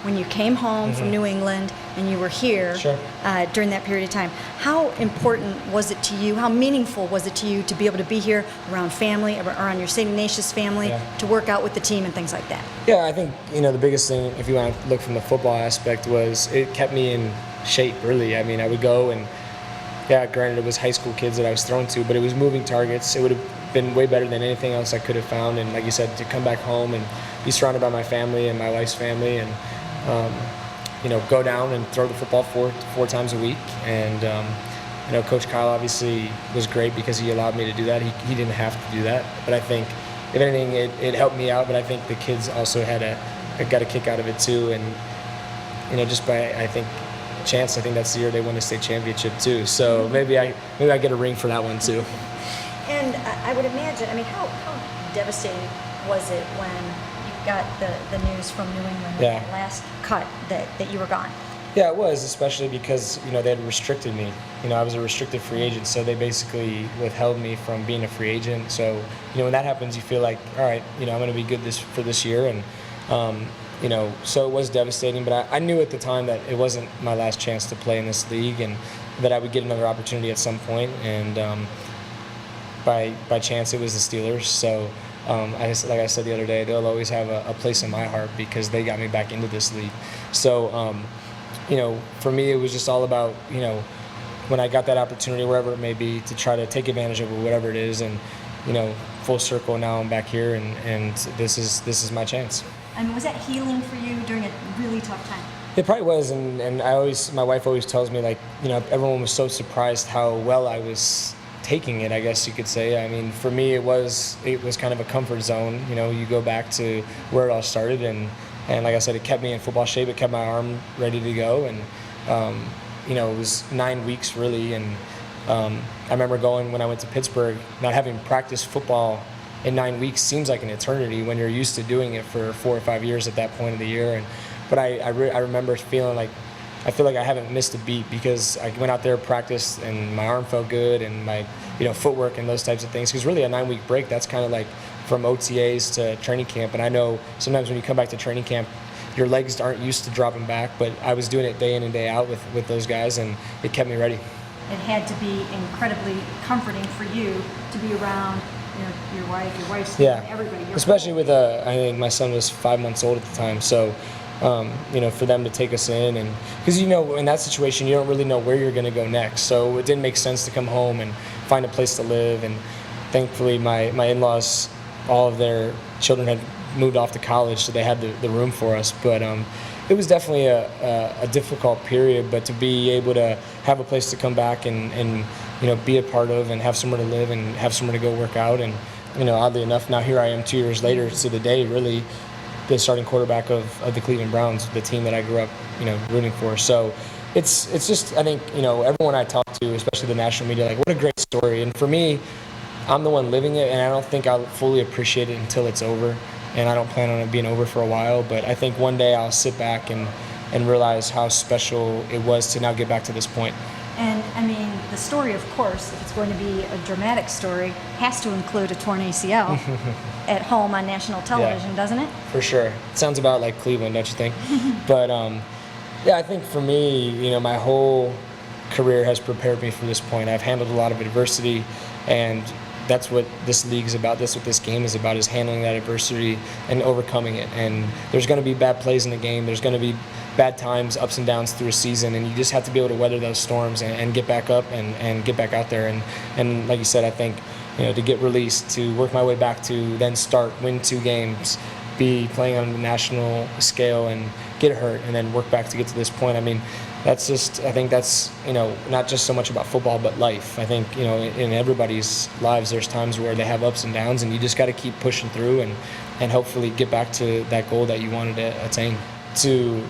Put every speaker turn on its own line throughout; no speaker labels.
when you came home from New England and you were here during that period of time. How important was it to you? How meaningful was it to you to be able to be here around family, around your St. Ignatius family, to work out with the team and things like that?
Yeah, I think, the biggest thing, if you want to look from the football aspect, was it kept me in shape, really. I mean, I would go and, granted it was high school kids that I was thrown to, but it was moving targets. It would have been way better than anything else I could have found. And like you said, to come back home and be surrounded by my family and my wife's family and, go down and throw the football four times a week. And, Coach Kyle obviously was great because he allowed me to do that. He didn't have to do that. But I think, if anything, it helped me out. But I think the kids also got a kick out of it too. And, just by, I think, chance, I think that's the year they won the state championship too. So maybe I get a ring for that one too.
And I would imagine, how devastating was it when you got the news from New England, that last cut, that you were gone?
Yeah, it was, especially because, they had restricted me. I was a restricted free agent, so they basically withheld me from being a free agent. So, when that happens, you feel like, all right, I'm going to be good for this year. And, so it was devastating. But I knew at the time that it wasn't my last chance to play in this league and that I would get another opportunity at some point. And by chance, it was the Steelers. So, like I said the other day, they'll always have a place in my heart because they got me back into this league. So, for me, it was just all about, when I got that opportunity, wherever it may be, to try to take advantage of whatever it is. And, full circle, now I'm back here, and this is my chance.
Was that healing for you during a really tough time?
It probably was, and my wife always tells me, like, everyone was so surprised how well I was taking it, I guess you could say. For me, it was kind of a comfort zone. You go back to where it all started, and like I said, it kept me in football shape. It kept my arm ready to go, and it was 9 weeks really. And I remember going when I went to Pittsburgh, not having practiced football in 9 weeks seems like an eternity when you're used to doing it for 4 or 5 years at that point of the year. But I remember feeling like I feel like I haven't missed a beat because I went out there, practiced, and my arm felt good, and my footwork and those types of things. Because really a 9-week break, that's kind of like from OTAs to training camp. And I know sometimes when you come back to training camp, your legs aren't used to dropping back, but I was doing it day in and day out with those guys, and it kept me ready.
It had to be incredibly comforting for you to be around your wife, your wife's family, everybody.
Especially with, I think my son was 5 months old at the time, so for them to take us in, and because in that situation you don't really know where you're going to go next, so it didn't make sense to come home and find a place to live. And thankfully my in-laws, all of their children had moved off to college, so they had the room for us. But it was definitely a difficult period, but to be able to have a place to come back and be a part of, and have somewhere to live and have somewhere to go work out. And oddly enough, now here I am 2 years later to the day, really the starting quarterback of the Cleveland, the team that I grew up rooting for. So it's just, I think everyone I talk to, especially the national media, like, what a great story. And for me, I'm the one living it, and I don't think I'll fully appreciate it until it's over. And I don't plan on it being over for a while, but I think one day I'll sit back and realize how special it was to now get back to this point.
And the story, of course, if it's going to be a dramatic story, has to include a torn ACL at home on national television, doesn't it?
For sure. It sounds about like Cleveland, don't you think? But I think for me, my whole career has prepared me for this point. I've handled a lot of adversity, and that's what this league is about. That's what this game is about, is handling that adversity and overcoming it. And there's going to be bad plays in the game. There's going to be bad times, ups and downs through a season, and you just have to be able to weather those storms and get back up and get back out there. And like you said, I think to get released, to work my way back to then win 2 games, be playing on the national scale and get hurt, and then work back to get to this point. I think that's not just so much about football, but life. I think in everybody's lives there's times where they have ups and downs, and you just got to keep pushing through and hopefully get back to that goal that you wanted to attain. To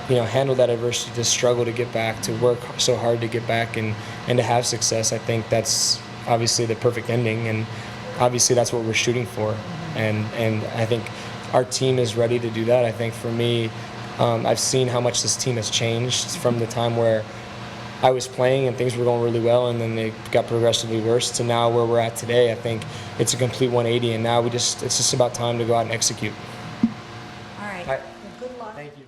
handle that adversity, to struggle to get back, to work so hard to get back, and to have success, I think that's obviously the perfect ending, and obviously that's what we're shooting for. And I think our team is ready to do that. I think for me, I've seen how much this team has changed from the time where I was playing and things were going really well, and then they got progressively worse, to now where we're at today. I think it's a complete 180, and now it's just about time to go out and execute.
All right. Well, good luck.
Thank you.